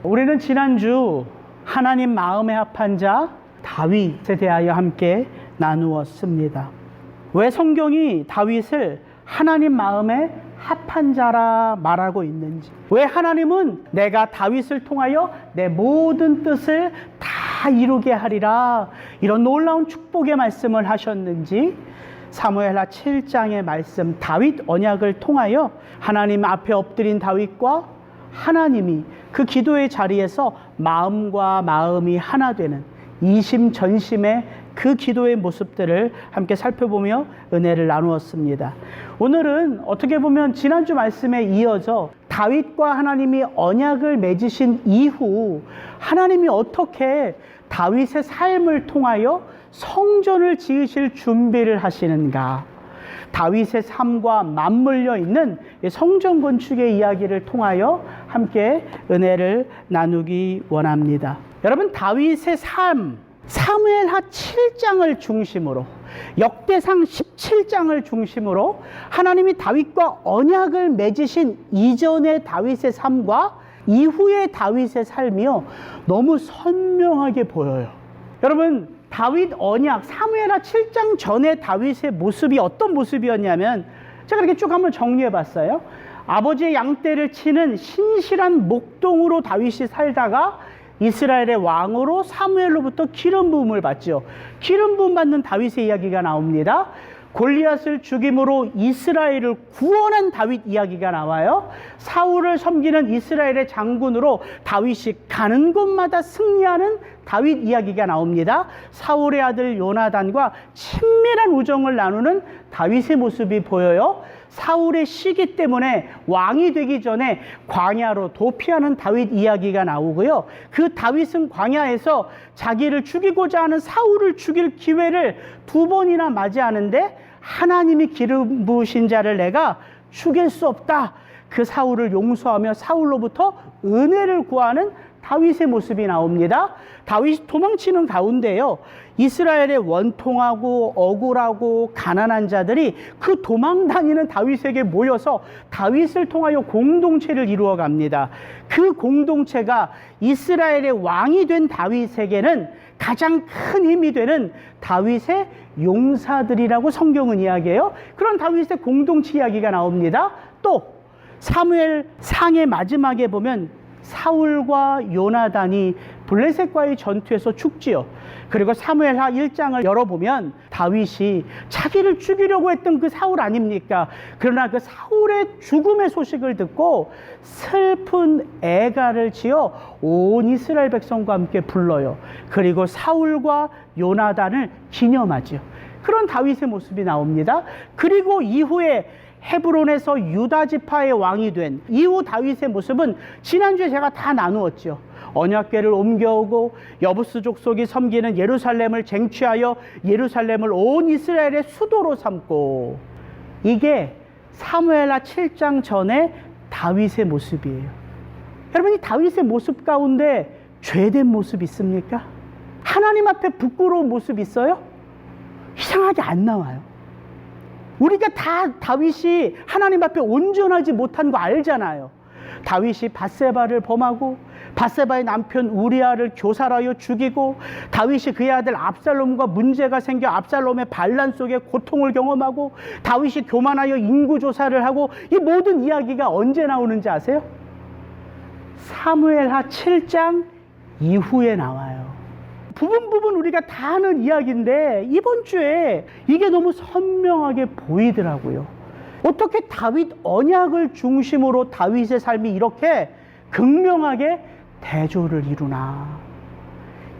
우리는 지난주 하나님 마음에 합한 자 다윗에 대하여 함께 나누었습니다. 왜 성경이 다윗을 하나님 마음에 합한 자라 말하고 있는지, 왜 하나님은 내가 다윗을 통하여 내 모든 뜻을 다 이루게 하리라 이런 놀라운 축복의 말씀을 하셨는지, 사무엘하 7장의 말씀, 다윗 언약을 통하여 하나님 앞에 엎드린 다윗과 하나님이 그 기도의 자리에서 마음과 마음이 하나 되는 이심전심의 그 기도의 모습들을 함께 살펴보며 은혜를 나누었습니다. 오늘은 어떻게 보면 지난주 말씀에 이어져 다윗과 하나님이 언약을 맺으신 이후 하나님이 어떻게 다윗의 삶을 통하여 성전을 지으실 준비를 하시는가, 다윗의 삶과 맞물려 있는 성전 건축의 이야기를 통하여 함께 은혜를 나누기 원합니다. 여러분, 다윗의 삶, 사무엘하 7장을 중심으로, 역대상 17장을 중심으로 하나님이 다윗과 언약을 맺으신 이전의 다윗의 삶과 이후의 다윗의 삶이요, 너무 선명하게 보여요. 여러분, 다윗 언약, 사무엘하 7장 전에 다윗의 모습이 어떤 모습이었냐면, 제가 이렇게 쭉 한번 정리해 봤어요. 아버지의 양떼를 치는 신실한 목동으로 다윗이 살다가 이스라엘의 왕으로 사무엘로부터 기름 부음을 받죠. 기름 부음 받는 다윗의 이야기가 나옵니다. 골리앗을 죽임으로 이스라엘을 구원한 다윗 이야기가 나와요. 사울을 섬기는 이스라엘의 장군으로 다윗이 가는 곳마다 승리하는 다윗 이야기가 나옵니다. 사울의 아들 요나단과 친밀한 우정을 나누는 다윗의 모습이 보여요. 사울의 시기 때문에 왕이 되기 전에 광야로 도피하는 다윗 이야기가 나오고요. 그 다윗은 광야에서 자기를 죽이고자 하는 사울을 죽일 기회를 2번이나 맞이하는데, 하나님이 기름 부으신 자를 내가 죽일 수 없다, 그 사울을 용서하며 사울로부터 은혜를 구하는 다윗의 모습이 나옵니다. 다윗이 도망치는 가운데요, 이스라엘의 원통하고 억울하고 가난한 자들이 그 도망다니는 다윗에게 모여서 다윗을 통하여 공동체를 이루어 갑니다. 그 공동체가 이스라엘의 왕이 된 다윗에게는 가장 큰 힘이 되는 다윗의 용사들이라고 성경은 이야기해요. 그런 다윗의 공동체 이야기가 나옵니다. 또 사무엘 상의 마지막에 보면 사울과 요나단이 블레셋과의 전투에서 죽지요. 그리고 사무엘하 1장을 열어보면 다윗이 자기를 죽이려고 했던 그 사울 아닙니까? 그러나 그 사울의 죽음의 소식을 듣고 슬픈 애가를 지어 온 이스라엘 백성과 함께 불러요. 그리고 사울과 요나단을 기념하지요. 그런 다윗의 모습이 나옵니다. 그리고 이후에 헤브론에서 유다 지파의 왕이 된 이후 다윗의 모습은 지난주에 제가 다 나누었죠. 언약궤를 옮겨오고 여부스 족속이 섬기는 예루살렘을 쟁취하여 예루살렘을 온 이스라엘의 수도로 삼고, 이게 사무엘하 7장 전에 다윗의 모습이에요. 여러분, 이 다윗의 모습 가운데 죄된 모습 있습니까? 하나님 앞에 부끄러운 모습 있어요? 이상하게 안 나와요. 우리가 다 다윗이 하나님 앞에 온전하지 못한 거 알잖아요. 다윗이 밧세바를 범하고 밧세바의 남편 우리아를 교살하여 죽이고, 다윗이 그의 아들 압살롬과 문제가 생겨 압살롬의 반란 속에 고통을 경험하고, 다윗이 교만하여 인구조사를 하고, 이 모든 이야기가 언제 나오는지 아세요? 사무엘하 7장 이후에 나와요. 부분 우리가 다 아는 이야기인데 이번 주에 이게 너무 선명하게 보이더라고요. 어떻게 다윗 언약을 중심으로 다윗의 삶이 이렇게 극명하게 대조를 이루나?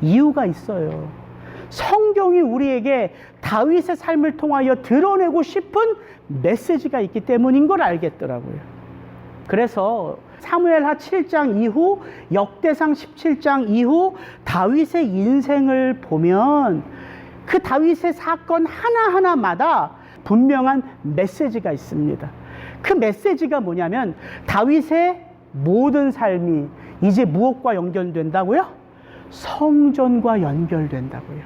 이유가 있어요. 성경이 우리에게 다윗의 삶을 통하여 드러내고 싶은 메시지가 있기 때문인 걸 알겠더라고요. 그래서 사무엘하 7장 이후, 역대상 17장 이후 다윗의 인생을 보면 그 다윗의 사건 하나하나마다 분명한 메시지가 있습니다. 그 메시지가 뭐냐면, 다윗의 모든 삶이 이제 무엇과 연결된다고요? 성전과 연결된다고요.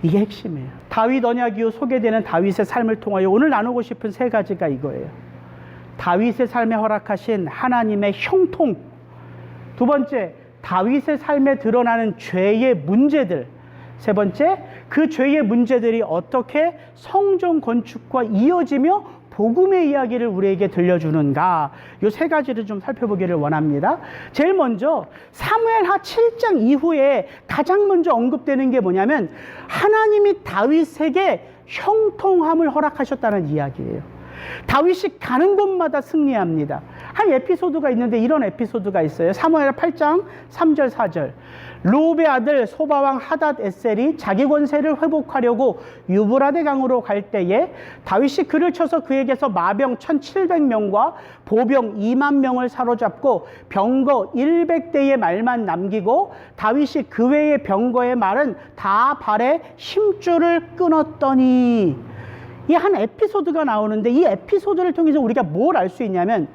이게 핵심이에요. 다윗 언약 이후 소개되는 다윗의 삶을 통하여 오늘 나누고 싶은 3가지가 이거예요. 다윗의 삶에 허락하신 하나님의 형통. 2번째, 다윗의 삶에 드러나는 죄의 문제들, 세 번째, 그 죄의 문제들이 어떻게 성전 건축과 이어지며 복음의 이야기를 우리에게 들려주는가, 이 세 가지를 좀 살펴보기를 원합니다. 제일 먼저 사무엘하 7장 이후에 가장 먼저 언급되는 게 뭐냐면 하나님이 다윗에게 형통함을 허락하셨다는 이야기예요. 다윗이 가는 곳마다 승리합니다. 한 에피소드가 있는데 이런 에피소드가 있어요. 사무엘 8장 3절 4절. 르홉의 아들 소바왕 하닷 에셀이 자기 권세를 회복하려고 유브라데 강으로 갈 때에 다윗이 그를 쳐서 그에게서 마병 1700명과 보병 2만 명을 사로잡고 병거 100대의 말만 남기고 다윗이 그 외의 병거의 말은 다 발에 힘줄을 끊었더니, 이 한 에피소드가 나오는데 이 에피소드를 통해서 우리가 뭘 알 수 있냐면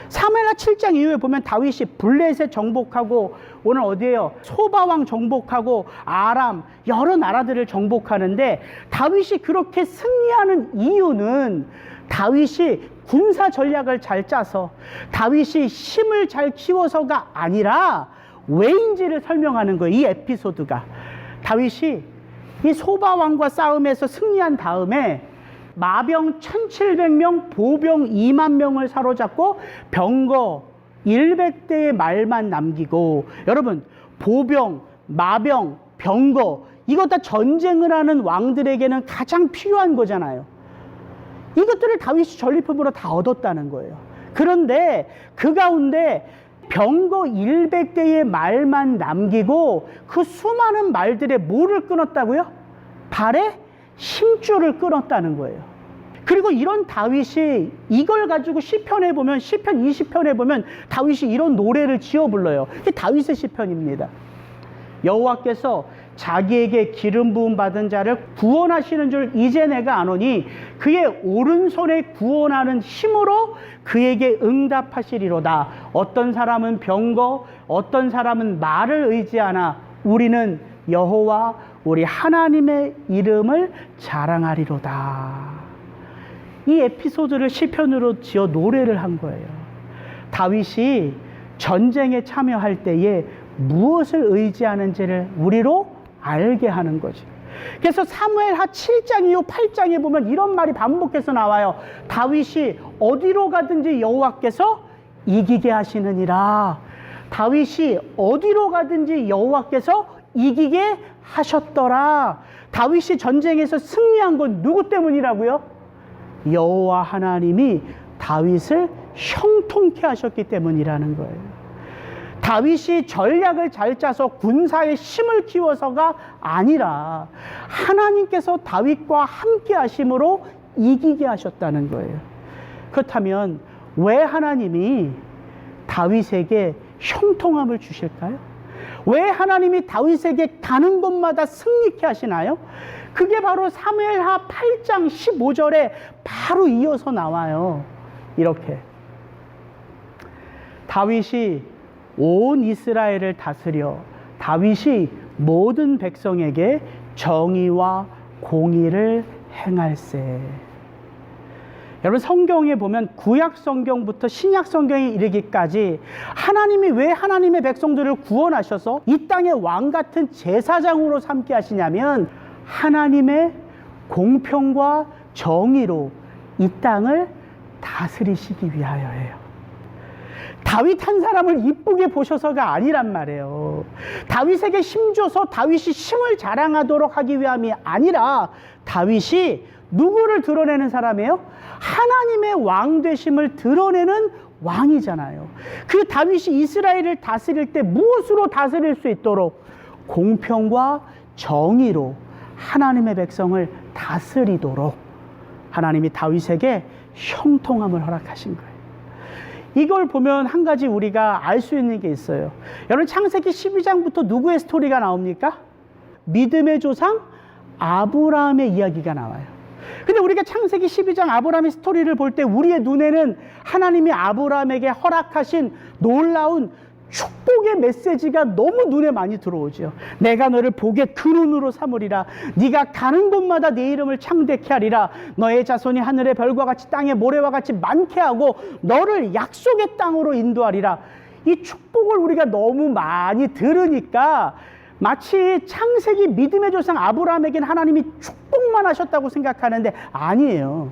사무엘하 7장 이후에 보면 다윗이 블레셋 정복하고 오늘 어디에요? 소바왕 정복하고 아람 여러 나라들을 정복하는데 다윗이 그렇게 승리하는 이유는 다윗이 군사 전략을 잘 짜서 다윗이 힘을 잘 키워서가 아니라 왜인지를 설명하는 거예요. 이 에피소드가 다윗이 이 소바왕과 싸움에서 승리한 다음에 마병 1700명, 보병 2만 명을 사로잡고 병거 100대의 말만 남기고, 여러분 보병, 마병, 병거 이것 다 전쟁을 하는 왕들에게는 가장 필요한 거잖아요. 이것들을 다윗이 전리품으로 다 얻었다는 거예요. 그런데 그 가운데 병거 100대의 말만 남기고 그 수많은 말들의 뭐를 끊었다고요? 발에 힘줄을 끊었다는 거예요. 그리고 이런 다윗이 이걸 가지고 시편에 보면, 시편 20편에 보면 다윗이 이런 노래를 지어 불러요. 이게 다윗의 시편입니다. 여호와께서 자기에게 기름 부음 받은 자를 구원하시는 줄 이제 내가 아노니 그의 오른손에 구원하는 힘으로 그에게 응답하시리로다. 어떤 사람은 병거, 어떤 사람은 말을 의지하나 우리는 여호와 우리 하나님의 이름을 자랑하리로다. 이 에피소드를 시편으로 지어 노래를 한 거예요. 다윗이 전쟁에 참여할 때에 무엇을 의지하는지를 우리로 알게 하는 거죠. 그래서 사무엘하 7장 이후 8장에 보면 이런 말이 반복해서 나와요. 다윗이 어디로 가든지 여호와께서 이기게 하시느니라. 다윗이 어디로 가든지 여호와께서 이기게 하셨더라. 다윗이 전쟁에서 승리한 건 누구 때문이라고요? 여호와 하나님이 다윗을 형통케 하셨기 때문이라는 거예요. 다윗이 전략을 잘 짜서 군사의 힘을 키워서가 아니라 하나님께서 다윗과 함께 하심으로 이기게 하셨다는 거예요. 그렇다면 왜 하나님이 다윗에게 형통함을 주실까요? 왜 하나님이 다윗에게 가는 곳마다 승리케 하시나요? 그게 바로 사무엘하 8장 15절에 바로 이어서 나와요. 이렇게 다윗이 온 이스라엘을 다스려 다윗이 모든 백성에게 정의와 공의를 행할세. 여러분 성경에 보면 구약 성경부터 신약 성경에 이르기까지 하나님이 왜 하나님의 백성들을 구원하셔서 이 땅의 왕 같은 제사장으로 삼게 하시냐면 하나님의 공평과 정의로 이 땅을 다스리시기 위하여예요. 다윗 한 사람을 이쁘게 보셔서가 아니란 말이에요. 다윗에게 힘줘서 다윗이 힘을 자랑하도록 하기 위함이 아니라 다윗이 누구를 드러내는 사람이에요? 하나님의 왕 되심을 드러내는 왕이잖아요. 그 다윗이 이스라엘을 다스릴 때 무엇으로 다스릴 수 있도록? 공평과 정의로 하나님의 백성을 다스리도록 하나님이 다윗에게 형통함을 허락하신 거예요. 이걸 보면 한 가지 우리가 알 수 있는 게 있어요. 여러분 창세기 12장부터 누구의 스토리가 나옵니까? 믿음의 조상 아브라함의 이야기가 나와요. 근데 우리가 창세기 12장 아브라함의 스토리를 볼 때 우리의 눈에는 하나님이 아브라함에게 허락하신 놀라운 축복의 메시지가 너무 눈에 많이 들어오죠. 내가 너를 복의 근원으로 삼으리라. 네가 가는 곳마다 내 이름을 창대케 하리라. 너의 자손이 하늘의 별과 같이 땅의 모래와 같이 많게 하고 너를 약속의 땅으로 인도하리라. 이 축복을 우리가 너무 많이 들으니까 마치 창세기 믿음의 조상 아브라함에게는 하나님이 축복만 하셨다고 생각하는데 아니에요.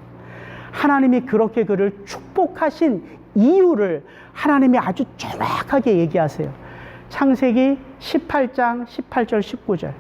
하나님이 그렇게 그를 축복하신 이유를 하나님이 아주 정확하게 얘기하세요. 창세기 18장 18절 19절.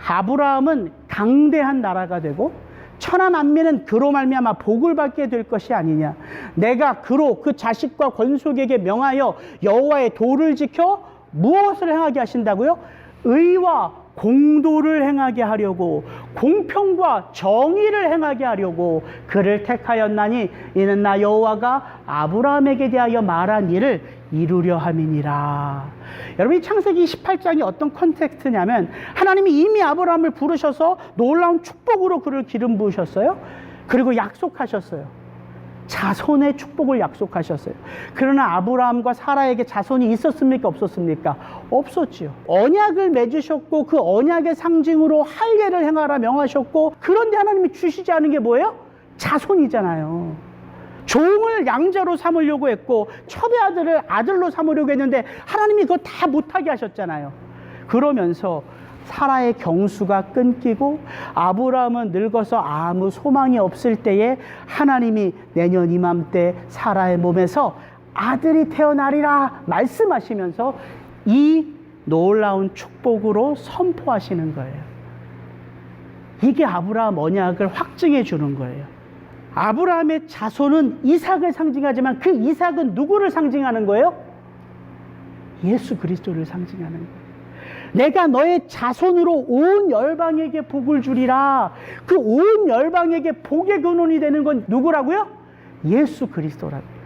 아브라함은 강대한 나라가 되고 천하 만민은 그로 말미암아 복을 받게 될 것이 아니냐. 내가 그로 그 자식과 권속에게 명하여 여호와의 도를 지켜 무엇을 행하게 하신다고요? 의와 공도를 행하게 하려고, 공평과 정의를 행하게 하려고 그를 택하였나니 이는 나 여호와가 아브라함에게 대하여 말한 일을 이루려 함이니라. 여러분, 이 창세기 18장이 어떤 컨텍스트냐면 하나님이 이미 아브라함을 부르셔서 놀라운 축복으로 그를 기름 부으셨어요. 그리고 약속하셨어요. 자손의 축복을 약속하셨어요. 그러나 아브라함과 사라에게 자손이 있었습니까? 없었습니까? 없었지요. 언약을 맺으셨고 그 언약의 상징으로 할례를 행하라 명하셨고, 그런데 하나님이 주시지 않은 게 뭐예요? 자손이잖아요. 종을 양자로 삼으려고 했고 첩의 아들을 아들로 삼으려고 했는데 하나님이 그거 다 못하게 하셨잖아요. 그러면서 사라의 경수가 끊기고 아브라함은 늙어서 아무 소망이 없을 때에 하나님이 내년 이맘때 사라의 몸에서 아들이 태어나리라 말씀하시면서 이 놀라운 축복으로 선포하시는 거예요. 이게 아브라함 언약을 확증해 주는 거예요. 아브라함의 자손은 이삭을 상징하지만 그 이삭은 누구를 상징하는 거예요? 예수 그리스도를 상징하는 거예요. 내가 너의 자손으로 온 열방에게 복을 주리라. 그 온 열방에게 복의 근원이 되는 건 누구라고요? 예수 그리스도라고요.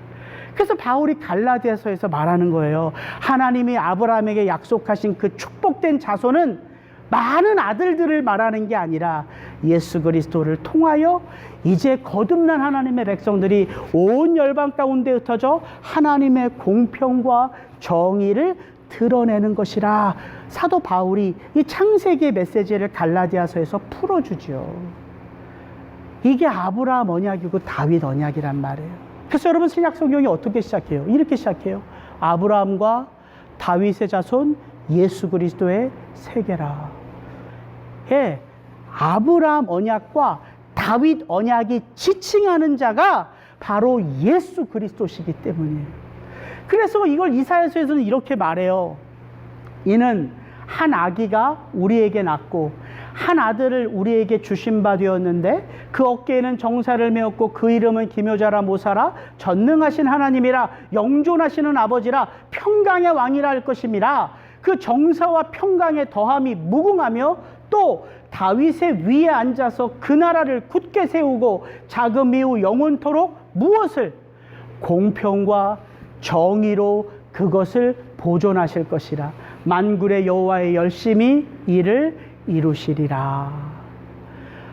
그래서 바울이 갈라디아서에서 말하는 거예요. 하나님이 아브라함에게 약속하신 그 축복된 자손은 많은 아들들을 말하는 게 아니라 예수 그리스도를 통하여 이제 거듭난 하나님의 백성들이 온 열방 가운데 흩어져 하나님의 공평과 정의를 드러내는 것이라. 사도 바울이 이 창세기의 메시지를 갈라디아서에서 풀어주죠. 이게 아브라함 언약이고 다윗 언약이란 말이에요. 그래서 여러분, 신약 성경이 어떻게 시작해요? 이렇게 시작해요. 아브라함과 다윗의 자손 예수 그리스도의 세계라. 예, 아브라함 언약과 다윗 언약이 지칭하는 자가 바로 예수 그리스도시기 때문이에요. 그래서 이걸 이사야서에서는 이렇게 말해요. 이는 한 아기가 우리에게 낳고 한 아들을 우리에게 주신 바 되었는데 그 어깨에는 정사를 메었고 그 이름은 기묘자라 모사라 전능하신 하나님이라 영존하시는 아버지라 평강의 왕이라 할 것임이라. 그 정사와 평강의 더함이 무궁하며 또 다윗의 위에 앉아서 그 나라를 굳게 세우고 자금 이후 영원토록 무엇을? 공평과 정의로 그것을 보존하실 것이라. 만군의 여호와의 열심히 이를 이루시리라.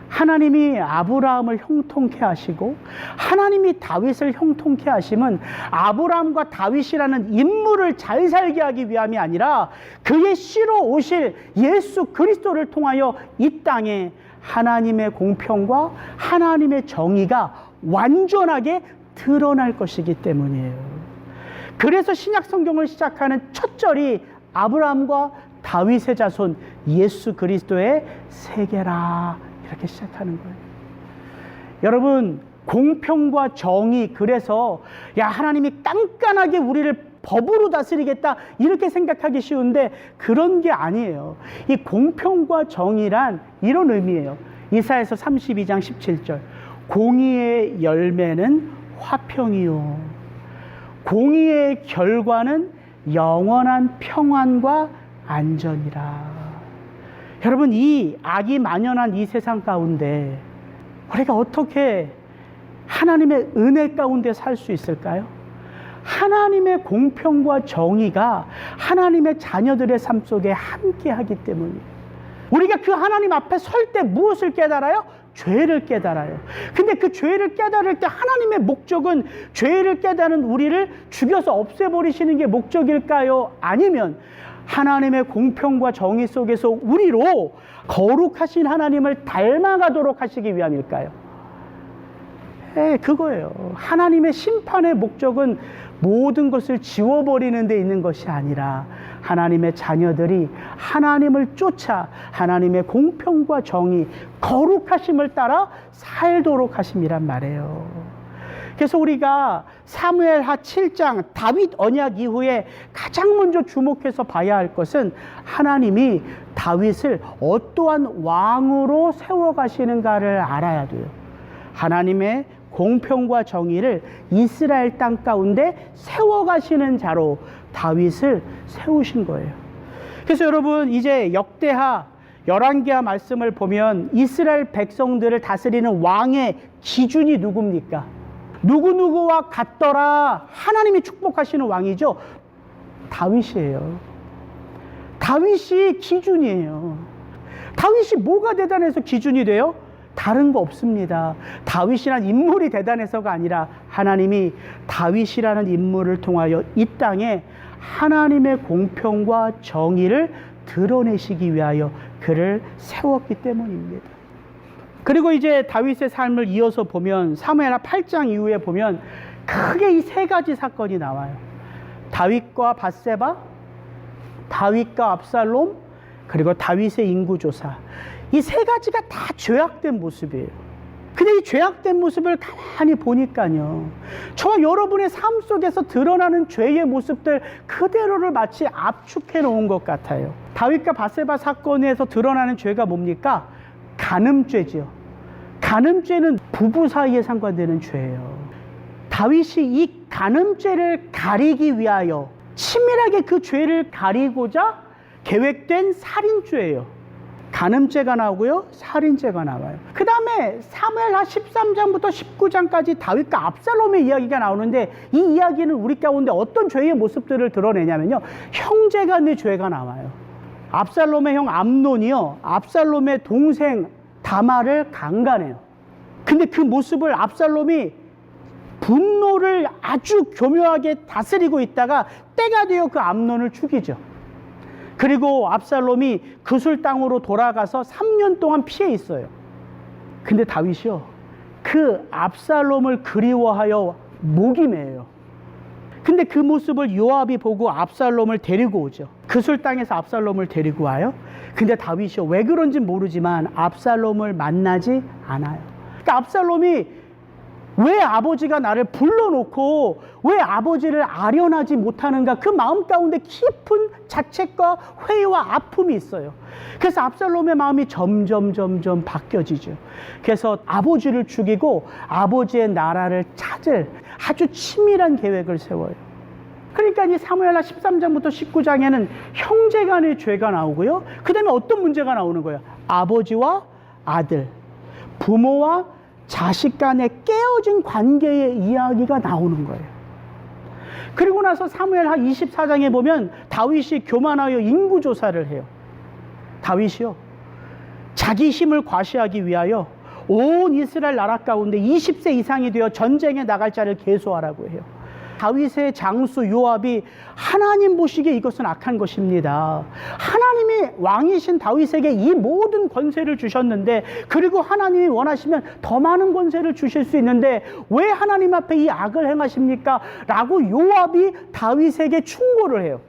하나님이 아브라함을 형통케 하시고 하나님이 다윗을 형통케 하심은 아브라함과 다윗이라는 인물을 잘 살게 하기 위함이 아니라 그의 씨로 오실 예수 그리스도를 통하여 이 땅에 하나님의 공평과 하나님의 정의가 완전하게 드러날 것이기 때문이에요. 그래서 신약 성경을 시작하는 첫 절이 아브라함과 다윗의 자손 예수 그리스도의 세계라 이렇게 시작하는 거예요. 여러분, 공평과 정의, 그래서 야 하나님이 깐깐하게 우리를 법으로 다스리겠다 이렇게 생각하기 쉬운데 그런 게 아니에요. 이 공평과 정의란 이런 의미예요. 이사야서 32장 17절. 공의의 열매는 화평이요 공의의 결과는 영원한 평안과 안전이라. 여러분, 이 악이 만연한 이 세상 가운데 우리가 어떻게 하나님의 은혜 가운데 살 수 있을까요? 하나님의 공평과 정의가 하나님의 자녀들의 삶 속에 함께 하기 때문이에요. 우리가 그 하나님 앞에 설 때 무엇을 깨달아요? 죄를 깨달아요. 근데 그 죄를 깨달을 때 하나님의 목적은 죄를 깨달은 우리를 죽여서 없애버리시는 게 목적일까요? 아니면 하나님의 공평과 정의 속에서 우리로 거룩하신 하나님을 닮아가도록 하시기 위함일까요? 그거예요. 하나님의 심판의 목적은 모든 것을 지워버리는 데 있는 것이 아니라 하나님의 자녀들이 하나님을 쫓아 하나님의 공평과 정의, 거룩하심을 따라 살도록 하심이란 말이에요. 그래서 우리가 사무엘하 7장 다윗 언약 이후에 가장 먼저 주목해서 봐야 할 것은 하나님이 다윗을 어떠한 왕으로 세워가시는가를 알아야 돼요. 하나님의 공평과 정의를 이스라엘 땅 가운데 세워가시는 자로 다윗을 세우신 거예요. 그래서 여러분, 이제 역대하 11개와 말씀을 보면 이스라엘 백성들을 다스리는 왕의 기준이 누굽니까? 누구누구와 같더라. 하나님이 축복하시는 왕이죠. 다윗이에요. 다윗이 기준이에요. 다윗이 뭐가 대단해서 기준이 돼요? 다른 거 없습니다. 다윗이란 인물이 대단해서가 아니라 하나님이 다윗이라는 인물을 통하여 이 땅에 하나님의 공평과 정의를 드러내시기 위하여 그를 세웠기 때문입니다. 그리고 이제 다윗의 삶을 이어서 보면 사무엘하 8장 이후에 보면 크게 이 세 가지 사건이 나와요. 다윗과 밧세바, 다윗과 압살롬, 그리고 다윗의 인구조사. 이 세 가지가 다 죄악된 모습이에요. 근데 이 죄악된 모습을 가만히 보니까요, 저와 여러분의 삶 속에서 드러나는 죄의 모습들 그대로를 마치 압축해 놓은 것 같아요. 다윗과 밧세바 사건에서 드러나는 죄가 뭡니까? 간음죄지요. 간음죄는 부부 사이에 상관되는 죄예요. 다윗이 이 간음죄를 가리기 위하여 치밀하게 그 죄를 가리고자 계획된 살인죄예요. 간음죄가 나오고요, 살인죄가 나와요. 그 다음에 사무엘하 13장부터 19장까지 다윗과 압살롬의 이야기가 나오는데, 이 이야기는 우리 가운데 어떤 죄의 모습들을 드러내냐면요, 형제간의 죄가 나와요. 압살롬의 형 암논이요, 압살롬의 동생 다말을 강간해요. 근데 그 모습을 압살롬이 분노를 아주 교묘하게 다스리고 있다가 때가 되어 그 암논을 죽이죠. 그리고 압살롬이 그술 땅으로 돌아가서 3년 동안 피해 있어요. 근데 다윗이요, 그 압살롬을 그리워하여 목이 메요. 근데 그 모습을 요압이 보고 압살롬을 데리고 오죠. 그술 땅에서 압살롬을 데리고 와요. 근데 다윗이요, 왜 그런지 모르지만 압살롬을 만나지 않아요. 그러니까 압살롬이 왜 아버지가 나를 불러놓고 왜 아버지를 아련하지 못하는가, 그 마음 가운데 깊은 자책과 회의와 아픔이 있어요. 그래서 압살롬의 마음이 점점 바뀌어지죠. 그래서 아버지를 죽이고 아버지의 나라를 찾을 아주 치밀한 계획을 세워요. 그러니까 이 사무엘하 13장부터 19장에는 형제간의 죄가 나오고요, 그 다음에 어떤 문제가 나오는 거예요? 아버지와 아들, 부모와 자식 간의 깨어진 관계의 이야기가 나오는 거예요. 그리고 나서 사무엘하 24장에 보면 다윗이 교만하여 인구조사를 해요. 다윗이요, 자기 힘을 과시하기 위하여 온 이스라엘 나라 가운데 20세 이상이 되어 전쟁에 나갈 자를 계수하라고 해요. 다윗의 장수 요압이 하나님 보시기에 이것은 악한 것입니다. 하나님이 왕이신 다윗에게 이 모든 권세를 주셨는데, 그리고 하나님이 원하시면 더 많은 권세를 주실 수 있는데 왜 하나님 앞에 이 악을 행하십니까? 라고 요압이 다윗에게 충고를 해요.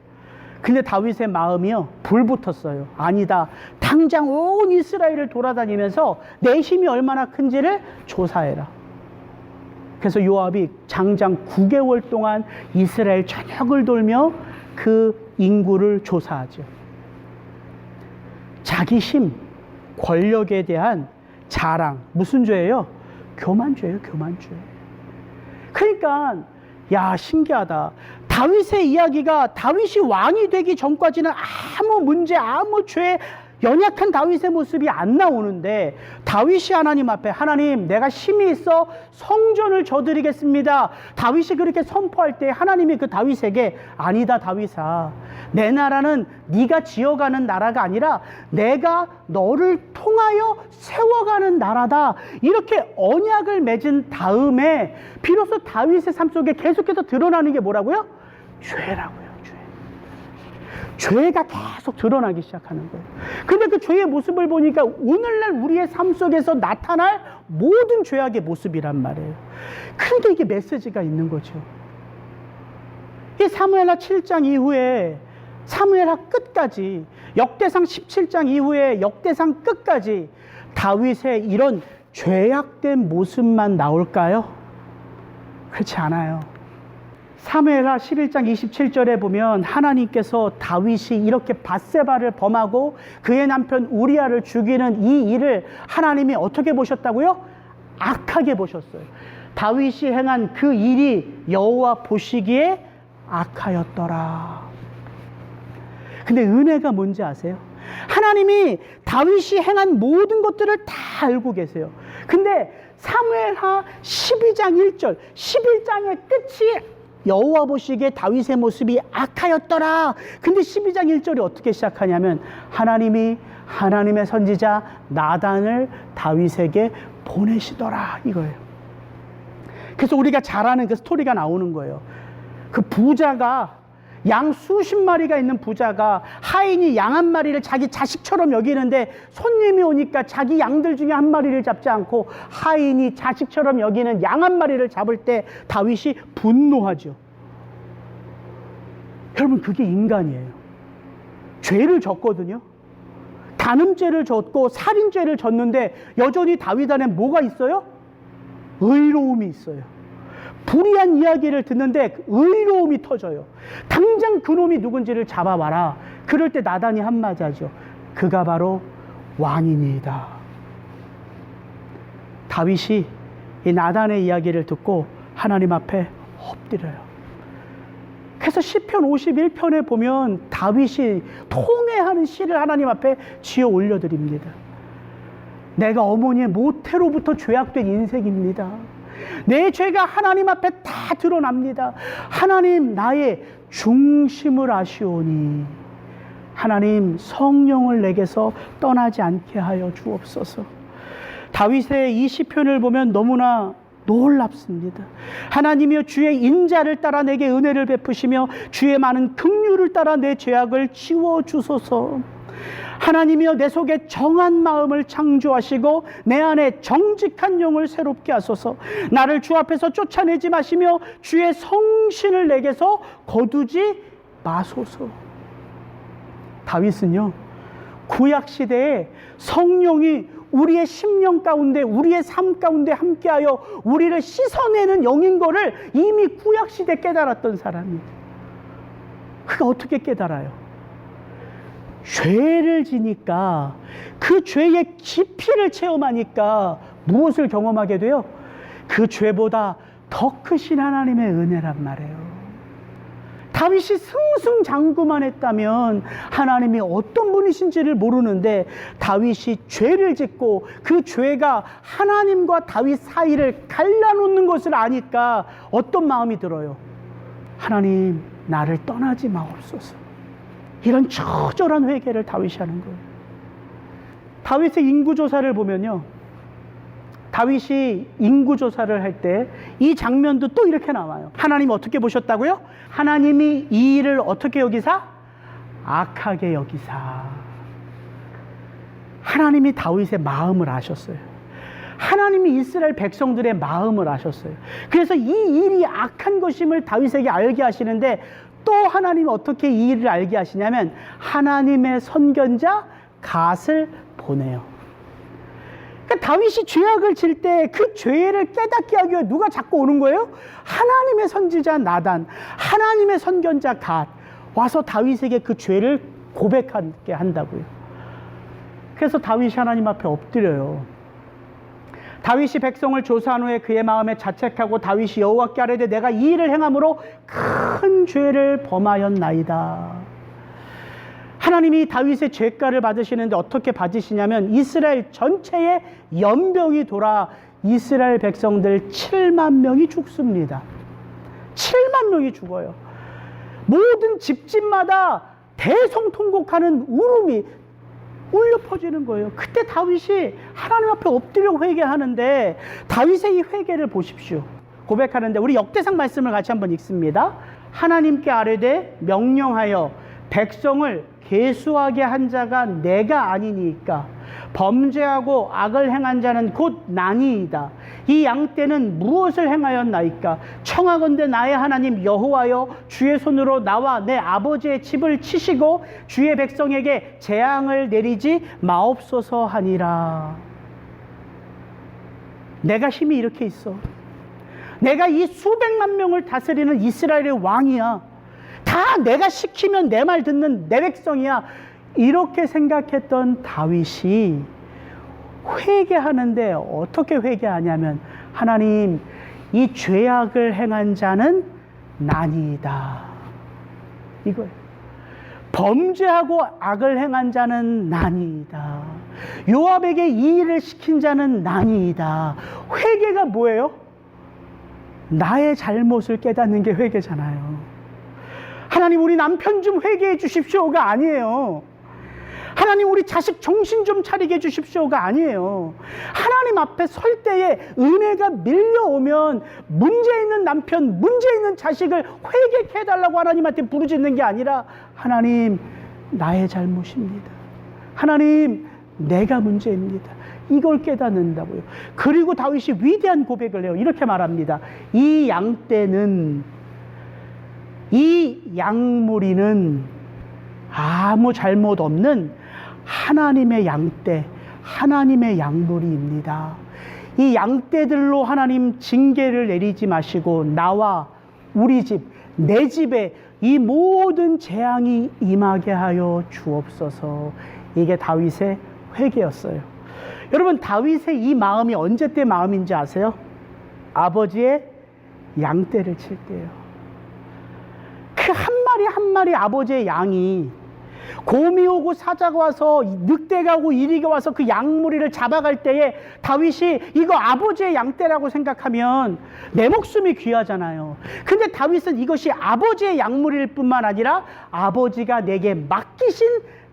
근데 다윗의 마음이요, 불붙었어요. 아니다, 당장 온 이스라엘을 돌아다니면서 내 힘이 얼마나 큰지를 조사해라. 그래서 요압이 장장 9개월 동안 이스라엘 전역을 돌며 그 인구를 조사하죠. 자기 힘, 권력에 대한 자랑, 무슨 죄예요? 교만죄예요, 교만죄. 그러니까 야, 신기하다. 다윗의 이야기가 다윗이 왕이 되기 전까지는 아무 문제, 아무 죄, 연약한 다윗의 모습이 안 나오는데, 다윗이 하나님 앞에, 하나님, 내가 힘이 있어 성전을 저드리겠습니다. 다윗이 그렇게 선포할 때 하나님이 그 다윗에게, 아니다 다윗아, 내 나라는 네가 지어가는 나라가 아니라 내가 너를 통하여 세워가는 나라다. 이렇게 언약을 맺은 다음에 비로소 다윗의 삶 속에 계속해서 드러나는 게 뭐라고요? 죄라고요. 죄가 계속 드러나기 시작하는 거예요. 근데 그 죄의 모습을 보니까 오늘날 우리의 삶 속에서 나타날 모든 죄악의 모습이란 말이에요. 그러니까 이게 메시지가 있는 거죠. 이 사무엘하 7장 이후에 사무엘하 끝까지, 역대상 17장 이후에 역대상 끝까지 다윗의 이런 죄악된 모습만 나올까요? 그렇지 않아요. 사무엘하 11장 27절에 보면 하나님께서 다윗이 이렇게 밧세바를 범하고 그의 남편 우리아를 죽이는 이 일을 하나님이 어떻게 보셨다고요? 악하게 보셨어요. 다윗이 행한 그 일이 여호와 보시기에 악하였더라. 근데 은혜가 뭔지 아세요? 하나님이 다윗이 행한 모든 것들을 다 알고 계세요. 근데 사무엘하 12장 1절, 11장의 끝이 여호와 보시기에 다윗의 모습이 악하였더라. 근데 12장 1절이 어떻게 시작하냐면 하나님이 하나님의 선지자 나단을 다윗에게 보내시더라 이거예요. 그래서 우리가 잘 아는 그 스토리가 나오는 거예요. 그 부자가, 양 수십 마리가 있는 부자가 하인이 양 한 마리를 자기 자식처럼 여기는데 손님이 오니까 자기 양들 중에 한 마리를 잡지 않고 하인이 자식처럼 여기는 양 한 마리를 잡을 때 다윗이 분노하죠. 여러분, 그게 인간이에요. 죄를 졌거든요. 간음죄를 졌고 살인죄를 졌는데 여전히 다윗 안에 뭐가 있어요? 의로움이 있어요. 불의한 이야기를 듣는데 의로움이 터져요. 당장 그놈이 누군지를 잡아봐라. 그럴 때 나단이 한마디 하죠. 그가 바로 왕이니이다. 다윗이 이 나단의 이야기를 듣고 하나님 앞에 엎드려요. 그래서 시편 51편에 보면 다윗이 통회하는 시를 하나님 앞에 지어 올려드립니다. 내가 어머니의 모태로부터 죄악된 인생입니다. 내 죄가 하나님 앞에 다 드러납니다. 하나님, 나의 중심을 아시오니 하나님, 성령을 내게서 떠나지 않게 하여 주옵소서. 다윗의 이 시편을 보면 너무나 놀랍습니다. 하나님이여, 주의 인자를 따라 내게 은혜를 베푸시며 주의 많은 긍휼을 따라 내 죄악을 지워주소서. 하나님이여, 내 속에 정한 마음을 창조하시고 내 안에 정직한 영을 새롭게 하소서. 나를 주 앞에서 쫓아내지 마시며 주의 성신을 내게서 거두지 마소서. 다윗은요, 구약시대에 성령이 우리의 심령 가운데, 우리의 삶 가운데 함께하여 우리를 씻어내는 영인 거를 이미 구약시대에 깨달았던 사람입니다. 그가 어떻게 깨달아요? 죄를 지니까, 그 죄의 깊이를 체험하니까 무엇을 경험하게 돼요? 그 죄보다 더 크신 하나님의 은혜란 말이에요. 다윗이 승승장구만 했다면 하나님이 어떤 분이신지를 모르는데 다윗이 죄를 짓고 그 죄가 하나님과 다윗 사이를 갈라놓는 것을 아니까 어떤 마음이 들어요? 하나님, 나를 떠나지 마옵소서. 이런 처절한 회개를 다윗이 하는 거예요. 다윗의 인구조사를 보면요, 다윗이 인구조사를 할 때 이 장면도 또 이렇게 나와요. 하나님이 어떻게 보셨다고요? 하나님이 이 일을 어떻게 여기사? 악하게 여기사. 하나님이 다윗의 마음을 아셨어요. 하나님이 이스라엘 백성들의 마음을 아셨어요. 그래서 이 일이 악한 것임을 다윗에게 알게 하시는데, 또 하나님이 어떻게 이 일을 알게 하시냐면 하나님의 선견자 갓을 보내요. 그러니까 다윗이 죄악을 질 때 그 죄를 깨닫게 하기 위해 누가 자꾸 오는 거예요? 하나님의 선지자 나단, 하나님의 선견자 갓 와서 다윗에게 그 죄를 고백하게 한다고요. 그래서 다윗이 하나님 앞에 엎드려요. 다윗이 백성을 조사한 후에 그의 마음에 자책하고 다윗이 여호와께 아뢰되 내가 이 일을 행함으로 큰 죄를 범하였나이다. 하나님이 다윗의 죄가를 받으시는데 어떻게 받으시냐면 이스라엘 전체에 연병이 돌아 이스라엘 백성들 7만 명이 죽습니다. 7만 명이 죽어요. 모든 집집마다 대성통곡하는 울음이 울려 퍼지는 거예요. 그때 다윗이 하나님 앞에 엎드려 회개하는데, 다윗의 이 회개를 보십시오. 고백하는데 우리 역대상 말씀을 같이 한번 읽습니다. 하나님께 아뢰되 명령하여 백성을 계수하게 한 자가 내가 아니니까 범죄하고 악을 행한 자는 곧 나니이다. 이 양떼는 무엇을 행하였나이까? 청하건대 나의 하나님 여호와여, 주의 손으로 나와 내 아버지의 집을 치시고 주의 백성에게 재앙을 내리지 마옵소서 하니라. 내가 힘이 이렇게 있어. 내가 이 수백만 명을 다스리는 이스라엘의 왕이야. 다 내가 시키면 내 말 듣는 내 백성이야. 이렇게 생각했던 다윗이 회개하는데 어떻게 회개하냐면, 하나님, 이 죄악을 행한 자는 나니이다. 이거예요. 범죄하고 악을 행한 자는 나니이다. 요압에게 이 일을 시킨 자는 나니이다. 회개가 뭐예요? 나의 잘못을 깨닫는 게 회개잖아요. 하나님, 우리 남편 좀 회개해 주십시오가 아니에요. 하나님, 우리 자식 정신 좀 차리게 해주십시오가 아니에요. 하나님 앞에 설 때에 은혜가 밀려오면 문제 있는 남편, 문제 있는 자식을 회개케 해달라고 하나님한테 부르짖는 게 아니라, 하나님, 나의 잘못입니다. 하나님, 내가 문제입니다. 이걸 깨닫는다고요. 그리고 다윗이 위대한 고백을 해요. 이렇게 말합니다. 이 양떼는, 이 양무리는 아무 잘못 없는 하나님의 양떼, 하나님의 양무리입니다. 이 양떼들로 하나님 징계를 내리지 마시고 나와 우리 집, 내 집에 이 모든 재앙이 임하게 하여 주옵소서. 이게 다윗의 회개였어요. 여러분, 다윗의 이 마음이 언제 때 마음인지 아세요? 아버지의 양떼를 칠 때예요. 그 한 마리 한 마리 아버지의 양이, 곰이 오고 사자가 와서, 늑대가 오고 이리가 와서 그 양무리를 잡아갈 때에 다윗이 이거 아버지의 양떼라고 생각하면 내 목숨이 귀하잖아요. 근데 다윗은 이것이 아버지의 양무리일 뿐만 아니라 아버지가 내게 맡기신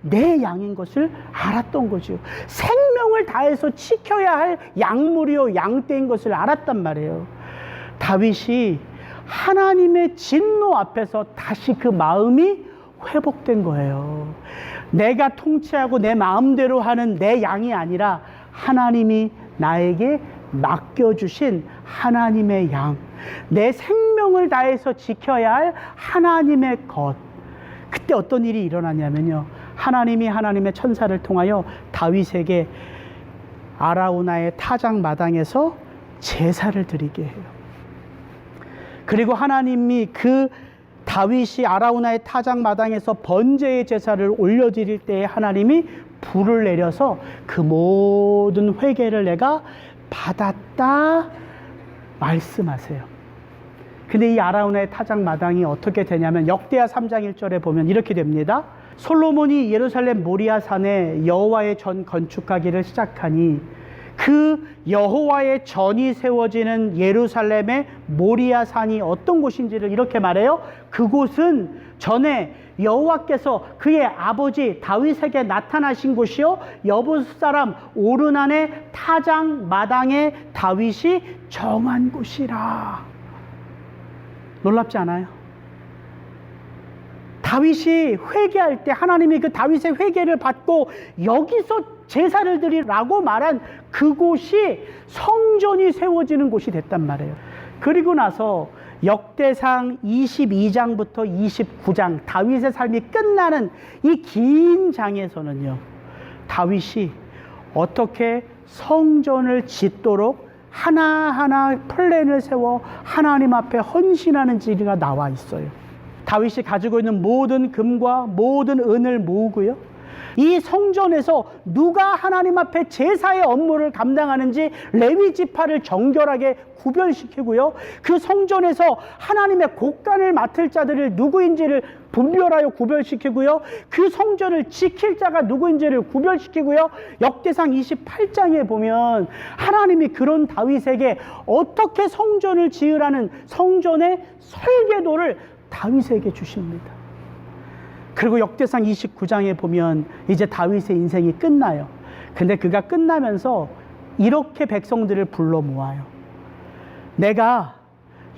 내 양인 것을 알았던 거죠. 생명을 다해서 지켜야 할 양무리요 양떼인 것을 알았단 말이에요. 다윗이 하나님의 진노 앞에서 다시 그 마음이 회복된 거예요. 내가 통치하고 내 마음대로 하는 내 양이 아니라 하나님이 나에게 맡겨주신 하나님의 양, 내 생명을 다해서 지켜야 할 하나님의 것. 그때 어떤 일이 일어나냐면요, 하나님이 하나님의 천사를 통하여 다윗에게 아라우나의 타작 마당에서 제사를 드리게 해요. 그리고 하나님이 그 다윗이 아라우나의 타작 마당에서 번제의 제사를 올려드릴 때에 하나님이 불을 내려서 그 모든 회개를 내가 받았다 말씀하세요. 근데 이 아라우나의 타작 마당이 어떻게 되냐면, 역대하 3장 1절에 보면 이렇게 됩니다. 솔로몬이 예루살렘 모리아 산에 여호와의 전 건축하기를 시작하니 그 여호와의 전이 세워지는 예루살렘의 모리아 산이 어떤 곳인지를 이렇게 말해요. 그곳은 전에 여호와께서 그의 아버지 다윗에게 나타나신 곳이요, 여부스 사람 오르난의 타작 마당에 다윗이 정한 곳이라. 놀랍지 않아요? 다윗이 회개할 때 하나님이 그 다윗의 회개를 받고 여기서 제사를 드리라고 말한 그곳이 성전이 세워지는 곳이 됐단 말이에요. 그리고 나서 역대상 22장부터 29장 다윗의 삶이 끝나는 이 긴 장에서는요, 다윗이 어떻게 성전을 짓도록 하나하나 플랜을 세워 하나님 앞에 헌신하는지가 나와 있어요. 다윗이 가지고 있는 모든 금과 모든 은을 모으고요, 이 성전에서 누가 하나님 앞에 제사의 업무를 감당하는지 레위 지파를 정결하게 구별시키고요, 그 성전에서 하나님의 곡간을 맡을 자들을 누구인지를 분별하여 구별시키고요, 그 성전을 지킬 자가 누구인지를 구별시키고요, 역대상 28장에 보면 하나님이 그런 다윗에게 어떻게 성전을 지으라는 성전의 설계도를 다윗에게 주십니다. 그리고 역대상 29장에 보면 이제 다윗의 인생이 끝나요. 근데 그가 끝나면서 이렇게 백성들을 불러 모아요. 내가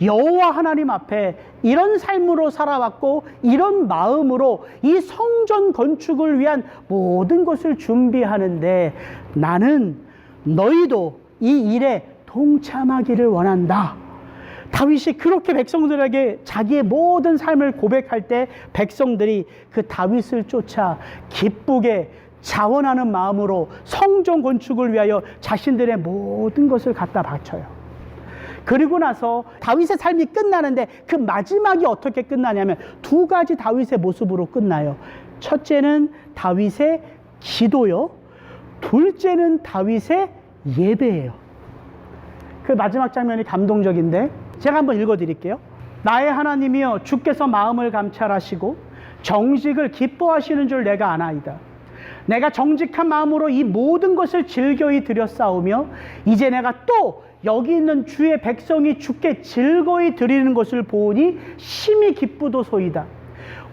여호와 하나님 앞에 이런 삶으로 살아왔고 이런 마음으로 이 성전 건축을 위한 모든 것을 준비하는데 나는 너희도 이 일에 동참하기를 원한다. 다윗이 그렇게 백성들에게 자기의 모든 삶을 고백할 때 백성들이 그 다윗을 쫓아 기쁘게 자원하는 마음으로 성전 건축을 위하여 자신들의 모든 것을 갖다 바쳐요. 그리고 나서 다윗의 삶이 끝나는데 그 마지막이 어떻게 끝나냐면 두 가지 다윗의 모습으로 끝나요. 첫째는 다윗의 기도요. 둘째는 다윗의 예배예요. 그 마지막 장면이 감동적인데 제가 한번 읽어드릴게요. 나의 하나님이여 주께서 마음을 감찰하시고 정직을 기뻐하시는 줄 내가 아나이다. 내가 정직한 마음으로 이 모든 것을 즐거이 드렸사오며 이제 내가 또 여기 있는 주의 백성이 주께 즐거이 드리는 것을 보니 심히 기쁘도소이다.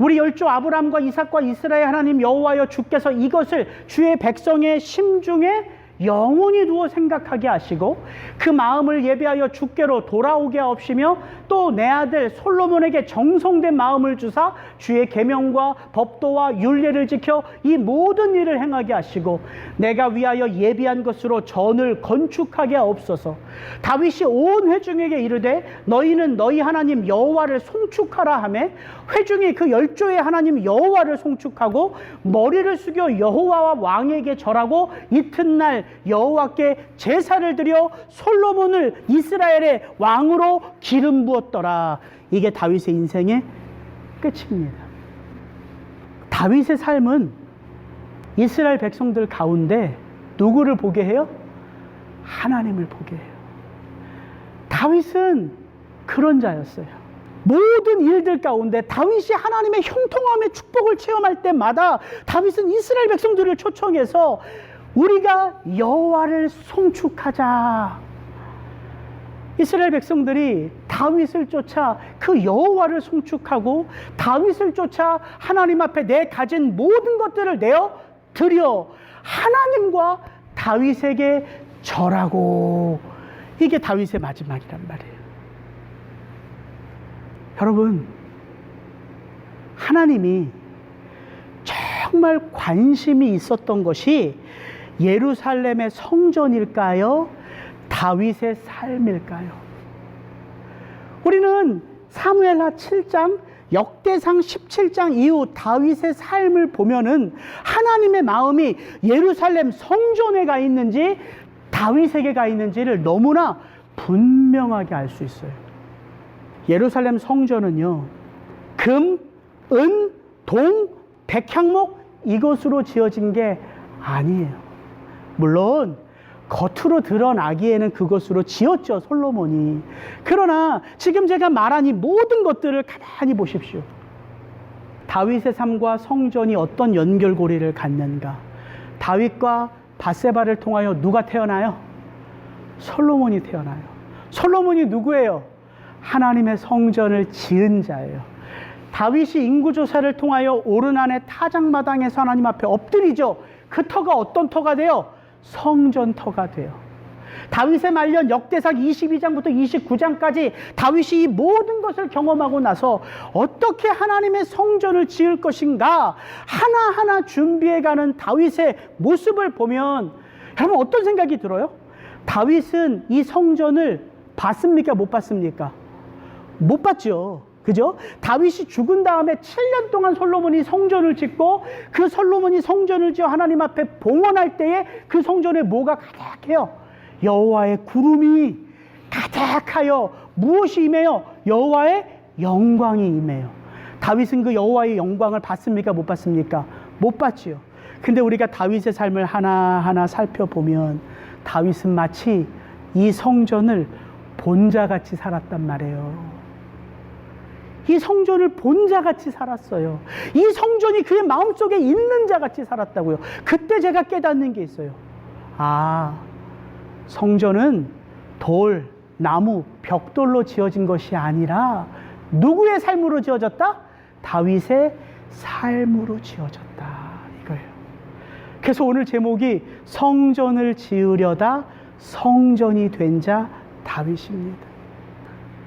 우리 열조 아브라함과 이삭과 이스라엘 하나님 여호와여 주께서 이것을 주의 백성의 심중에 영원히 두어 생각하게 하시고 그 마음을 예비하여 주께로 돌아오게 하옵시며 또 내 아들 솔로몬에게 정성된 마음을 주사 주의 계명과 법도와 율례를 지켜 이 모든 일을 행하게 하시고 내가 위하여 예비한 것으로 전을 건축하게 하옵소서. 다윗이 온 회중에게 이르되 너희는 너희 하나님 여호와를 송축하라 하매 회중이 그 열조의 하나님 여호와를 송축하고 머리를 숙여 여호와와 왕에게 절하고 이튿날 여호와께 제사를 드려 솔로몬을 이스라엘의 왕으로 기름 부었더라. 이게 다윗의 인생의 끝입니다. 다윗의 삶은 이스라엘 백성들 가운데 누구를 보게 해요? 하나님을 보게 해요. 다윗은 그런 자였어요. 모든 일들 가운데 다윗이 하나님의 형통함의 축복을 체험할 때마다 다윗은 이스라엘 백성들을 초청해서 우리가 여호와를 송축하자. 이스라엘 백성들이 다윗을 쫓아 그 여호와를 송축하고 다윗을 쫓아 하나님 앞에 내 가진 모든 것들을 내어 드려 하나님과 다윗에게 절하고, 이게 다윗의 마지막이란 말이에요. 여러분, 하나님이 정말 관심이 있었던 것이 예루살렘의 성전일까요? 다윗의 삶일까요? 우리는 사무엘하 7장, 역대상 17장 이후 다윗의 삶을 보면은 하나님의 마음이 예루살렘 성전에 가 있는지 다윗에게 가 있는지를 너무나 분명하게 알 수 있어요. 예루살렘 성전은요, 금, 은, 동, 백향목 이것으로 지어진 게 아니에요. 물론 겉으로 드러나기에는 그것으로 지었죠, 솔로몬이. 그러나 지금 제가 말한 이 모든 것들을 가만히 보십시오. 다윗의 삶과 성전이 어떤 연결고리를 갖는가? 다윗과 밧세바를 통하여 누가 태어나요? 솔로몬이 태어나요. 솔로몬이 누구예요? 하나님의 성전을 지은 자예요. 다윗이 인구조사를 통하여 오르난의 타작마당에서 하나님 앞에 엎드리죠. 그 터가 어떤 터가 돼요? 성전터가 돼요. 다윗의 말년 역대상 22장부터 29장까지 다윗이 이 모든 것을 경험하고 나서 어떻게 하나님의 성전을 지을 것인가 하나하나 준비해가는 다윗의 모습을 보면 여러분 어떤 생각이 들어요? 다윗은 이 성전을 봤습니까? 못 봤습니까? 못 봤죠. 그죠? 다윗이 죽은 다음에 7년 동안 솔로몬이 성전을 짓고 그 솔로몬이 성전을 지어 하나님 앞에 봉헌할 때에 그 성전에 뭐가 가득해요? 여호와의 구름이 가득하여 무엇이 임해요? 여호와의 영광이 임해요. 다윗은 그 여호와의 영광을 봤습니까? 못 봤습니까? 못 봤지요. 근데 우리가 다윗의 삶을 하나하나 살펴보면 다윗은 마치 이 성전을 본자같이 살았단 말이에요. 이 성전을 본자같이 살았어요. 이 성전이 그의 마음속에 있는 자같이 살았다고요. 그때 제가 깨닫는 게 있어요. 아, 성전은 돌, 나무, 벽돌로 지어진 것이 아니라 누구의 삶으로 지어졌다? 다윗의 삶으로 지어졌다, 이거예요. 그래서 오늘 제목이 성전을 지으려다 성전이 된 자 다윗입니다.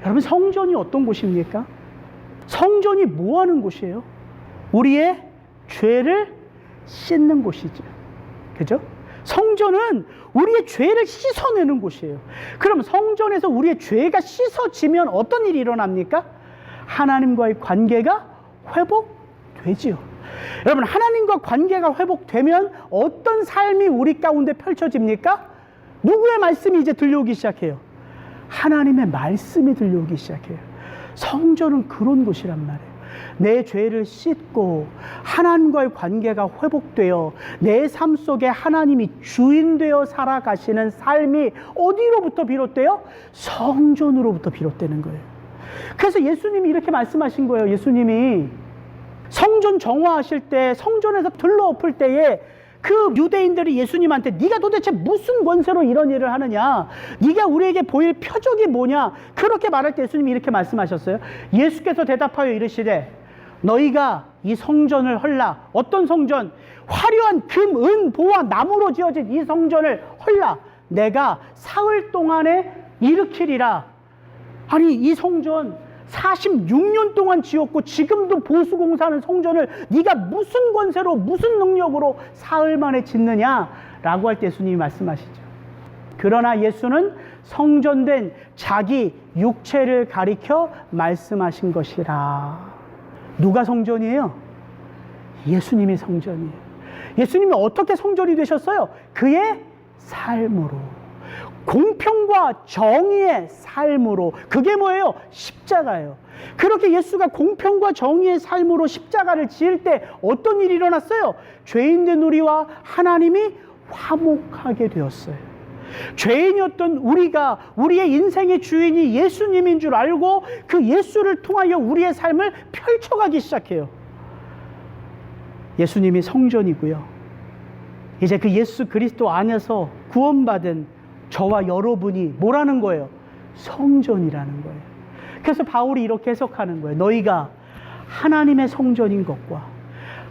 여러분, 성전이 어떤 곳입니까? 성전이 뭐 하는 곳이에요? 우리의 죄를 씻는 곳이죠. 그죠? 성전은 우리의 죄를 씻어내는 곳이에요. 그럼 성전에서 우리의 죄가 씻어지면 어떤 일이 일어납니까? 하나님과의 관계가 회복되지요. 여러분, 하나님과 관계가 회복되면 어떤 삶이 우리 가운데 펼쳐집니까? 누구의 말씀이 이제 들려오기 시작해요? 하나님의 말씀이 들려오기 시작해요. 성전은 그런 곳이란 말이에요. 내 죄를 씻고 하나님과의 관계가 회복되어 내 삶 속에 하나님이 주인 되어 살아가시는 삶이 어디로부터 비롯돼요? 성전으로부터 비롯되는 거예요. 그래서 예수님이 이렇게 말씀하신 거예요. 예수님이 성전 정화하실 때, 성전에서 들러엎을 때에 그 유대인들이 예수님한테 네가 도대체 무슨 권세로 이런 일을 하느냐, 네가 우리에게 보일 표적이 뭐냐, 그렇게 말할 때 예수님이 이렇게 말씀하셨어요. 예수께서 대답하여 이르시되 너희가 이 성전을 헐라. 어떤 성전? 화려한 금, 은, 보와 나무로 지어진 이 성전을 헐라. 내가 사흘 동안에 일으키리라. 아니, 이 성전 46년 동안 지었고 지금도 보수공사하는 성전을 네가 무슨 권세로, 무슨 능력으로 사흘 만에 짓느냐라고 할 때 예수님이 말씀하시죠. 그러나 예수는 성전된 자기 육체를 가리켜 말씀하신 것이라. 누가 성전이에요? 예수님이 성전이에요. 예수님이 어떻게 성전이 되셨어요? 그의 삶으로, 공평과 정의의 삶으로. 그게 뭐예요? 십자가예요. 그렇게 예수가 공평과 정의의 삶으로 십자가를 지을 때 어떤 일이 일어났어요? 죄인된 우리와 하나님이 화목하게 되었어요. 죄인이었던 우리가 우리의 인생의 주인이 예수님인 줄 알고 그 예수를 통하여 우리의 삶을 펼쳐가기 시작해요. 예수님이 성전이고요. 이제 그 예수 그리스도 안에서 구원받은 저와 여러분이 뭐라는 거예요? 성전이라는 거예요. 그래서 바울이 이렇게 해석하는 거예요. 너희가 하나님의 성전인 것과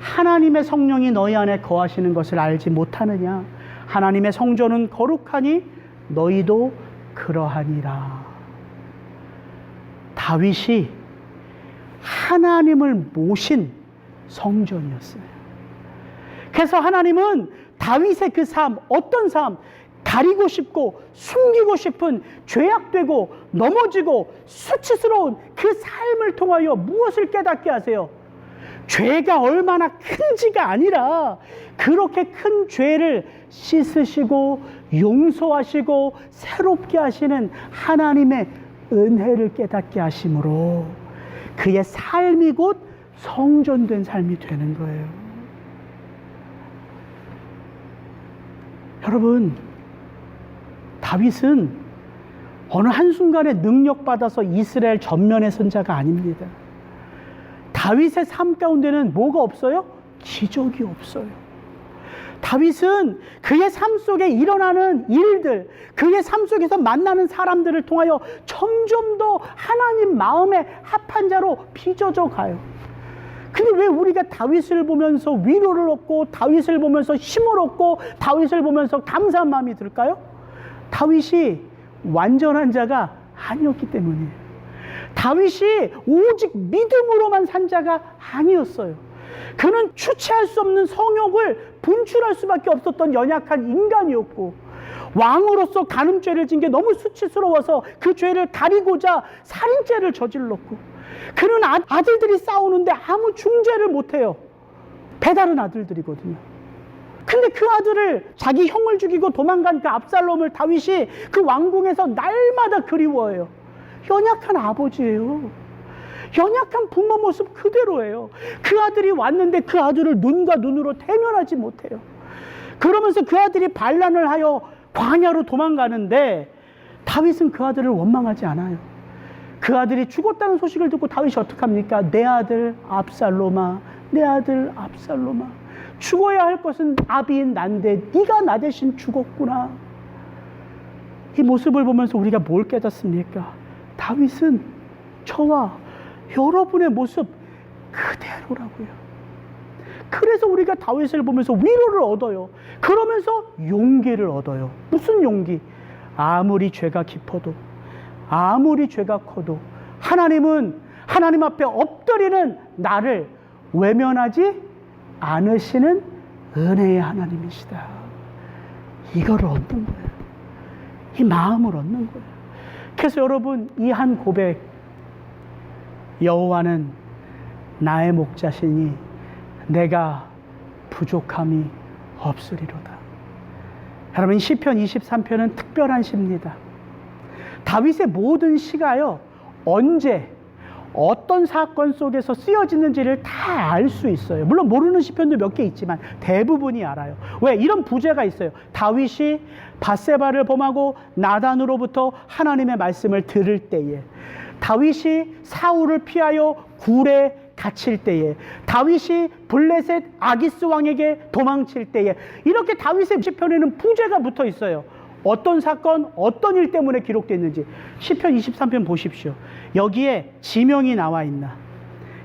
하나님의 성령이 너희 안에 거하시는 것을 알지 못하느냐? 하나님의 성전은 거룩하니 너희도 그러하니라. 다윗이 하나님을 모신 성전이었어요. 그래서 하나님은 다윗의 그 삶, 어떤 삶? 가리고 싶고 숨기고 싶은 죄악되고 넘어지고 수치스러운 그 삶을 통하여 무엇을 깨닫게 하세요? 죄가 얼마나 큰지가 아니라 그렇게 큰 죄를 씻으시고 용서하시고 새롭게 하시는 하나님의 은혜를 깨닫게 하심으로 그의 삶이 곧 성전된 삶이 되는 거예요. 여러분, 다윗은 어느 한순간에 능력받아서 이스라엘 전면에 선 자가 아닙니다. 다윗의 삶 가운데는 뭐가 없어요? 기적이 없어요. 다윗은 그의 삶 속에 일어나는 일들, 그의 삶 속에서 만나는 사람들을 통하여 점점 더 하나님 마음에 합한 자로 빚어져 가요. 근데 왜 우리가 다윗을 보면서 위로를 얻고 다윗을 보면서 힘을 얻고 다윗을 보면서 감사한 마음이 들까요? 다윗이 완전한 자가 아니었기 때문이에요. 다윗이 오직 믿음으로만 산 자가 아니었어요. 그는 주체할 수 없는 성욕을 분출할 수밖에 없었던 연약한 인간이었고, 왕으로서 간음죄를 진 게 너무 수치스러워서 그 죄를 가리고자 살인죄를 저질렀고, 그는 아들들이 싸우는데 아무 중재를 못해요. 배다른 아들들이거든요. 근데 그 아들을, 자기 형을 죽이고 도망간 그 압살롬을 다윗이 그 왕궁에서 날마다 그리워해요. 연약한 아버지예요. 연약한 부모 모습 그대로예요. 그 아들이 왔는데 그 아들을 눈과 눈으로 대면하지 못해요. 그러면서 그 아들이 반란을 하여 광야로 도망가는데 다윗은 그 아들을 원망하지 않아요. 그 아들이 죽었다는 소식을 듣고 다윗이 어떡합니까? 내 아들 압살롬아, 내 아들 압살롬아, 죽어야 할 것은 아비인 난데 네가 나 대신 죽었구나. 이 모습을 보면서 우리가 뭘 깨닫습니까? 다윗은 저와 여러분의 모습 그대로라고요. 그래서 우리가 다윗을 보면서 위로를 얻어요. 그러면서 용기를 얻어요. 무슨 용기? 아무리 죄가 깊어도, 아무리 죄가 커도 하나님은 하나님 앞에 엎드리는 나를 외면하지 않으시는 은혜의 하나님이시다. 이거를 얻는 거예요. 이 마음을 얻는 거예요. 그래서 여러분, 이 한 고백, 여호와는 나의 목자시니 내가 부족함이 없으리로다. 여러분, 시편 23편은 특별한 시입니다. 다윗의 모든 시가요, 언제 어떤 사건 속에서 쓰여지는지를 다 알 수 있어요. 물론 모르는 시편도 몇 개 있지만 대부분이 알아요. 왜? 이런 부제가 있어요. 다윗이 밧세바를 범하고 나단으로부터 하나님의 말씀을 들을 때에, 다윗이 사울을 피하여 굴에 갇힐 때에, 다윗이 블레셋 아기스 왕에게 도망칠 때에, 이렇게 다윗의 시편에는 부제가 붙어 있어요. 어떤 사건, 어떤 일 때문에 기록됐는지. 시편 23편 보십시오. 여기에 지명이 나와 있나?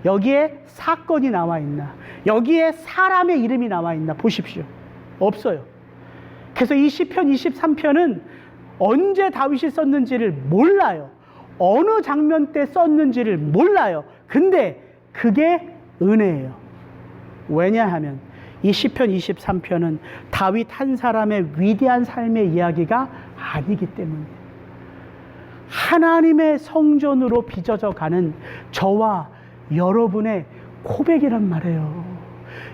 여기에 사건이 나와 있나? 여기에 사람의 이름이 나와 있나? 보십시오. 없어요. 그래서 이 시편 23편은 언제 다윗이 썼는지를 몰라요. 어느 장면 때 썼는지를 몰라요. 근데 그게 은혜예요. 왜냐하면 이 시편 23편은 다윗 한 사람의 위대한 삶의 이야기가 아니기 때문이에요. 하나님의 성전으로 빚어져 가는 저와 여러분의 고백이란 말이에요.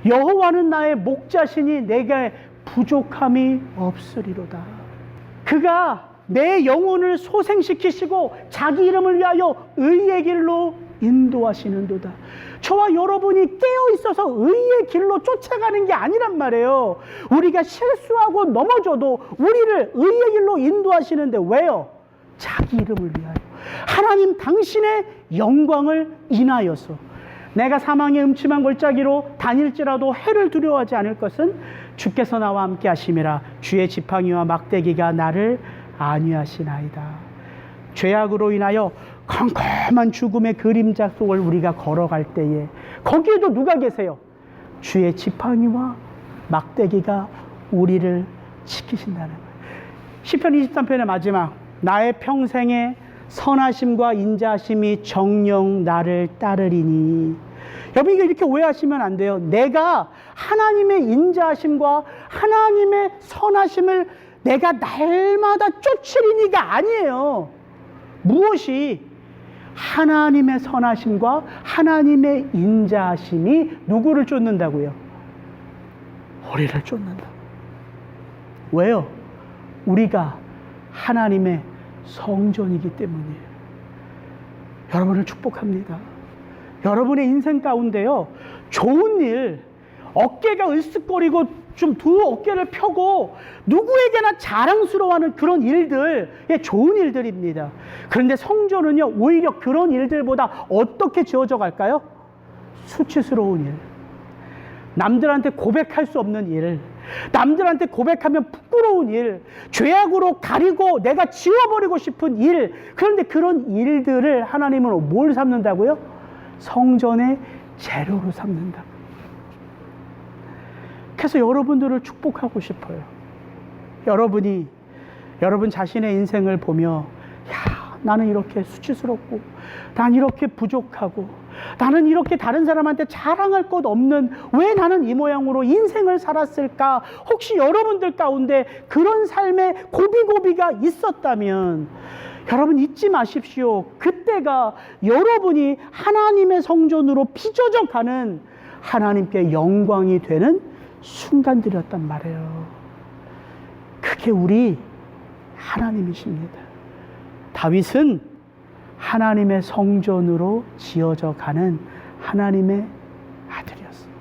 여호와는 나의 목자시니 내게 부족함이 없으리로다. 그가 내 영혼을 소생시키시고 자기 이름을 위하여 의의 길로 인도하시는도다. 저와 여러분이 깨어 있어서 의의 길로 쫓아가는 게 아니란 말이에요. 우리가 실수하고 넘어져도 우리를 의의 길로 인도하시는데 왜요? 자기 이름을 위하여, 하나님 당신의 영광을 인하여서. 내가 사망의 음침한 골짜기로 다닐지라도 해를 두려워하지 않을 것은 주께서 나와 함께 하심이라. 주의 지팡이와 막대기가 나를 안위하시나이다. 죄악으로 인하여 컴컴한 죽음의 그림자 속을 우리가 걸어갈 때에 거기에도 누가 계세요? 주의 지팡이와 막대기가 우리를 지키신다는 거예요. 시편 23편의 마지막, 나의 평생의 선하심과 인자하심이 정녕 나를 따르리니. 여러분, 이거 이렇게 오해하시면 안 돼요. 내가 하나님의 인자하심과 하나님의 선하심을 내가 날마다 쫓으리니가 아니에요. 무엇이? 하나님의 선하심과 하나님의 인자하심이 누구를 쫓는다고요? 우리를 쫓는다. 왜요? 우리가 하나님의 성전이기 때문이에요. 여러분을 축복합니다. 여러분의 인생 가운데요, 좋은 일, 어깨가 으쓱거리고 좀 두 어깨를 펴고 누구에게나 자랑스러워하는 그런 일들, 좋은 일들입니다. 그런데 성전은요, 오히려 그런 일들보다 어떻게 지어져 갈까요? 수치스러운 일, 남들한테 고백할 수 없는 일, 남들한테 고백하면 부끄러운 일, 죄악으로 가리고 내가 지워버리고 싶은 일. 그런데 그런 일들을 하나님은 뭘 삼는다고요? 성전의 재료로 삼는다. 그래서 여러분들을 축복하고 싶어요. 여러분이 여러분 자신의 인생을 보며, 야, 나는 이렇게 수치스럽고, 난 이렇게 부족하고, 나는 이렇게 다른 사람한테 자랑할 것 없는, 왜 나는 이 모양으로 인생을 살았을까? 혹시 여러분들 가운데 그런 삶의 고비고비가 있었다면 여러분 잊지 마십시오. 그때가 여러분이 하나님의 성전으로 빚어져 가는 하나님께 영광이 되는 순간들이었단 말이에요. 그게 우리 하나님이십니다. 다윗은 하나님의 성전으로 지어져 가는 하나님의 아들이었어요.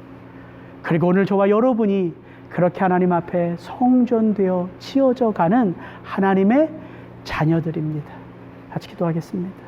그리고 오늘 저와 여러분이 그렇게 하나님 앞에 성전되어 지어져 가는 하나님의 자녀들입니다. 같이 기도하겠습니다.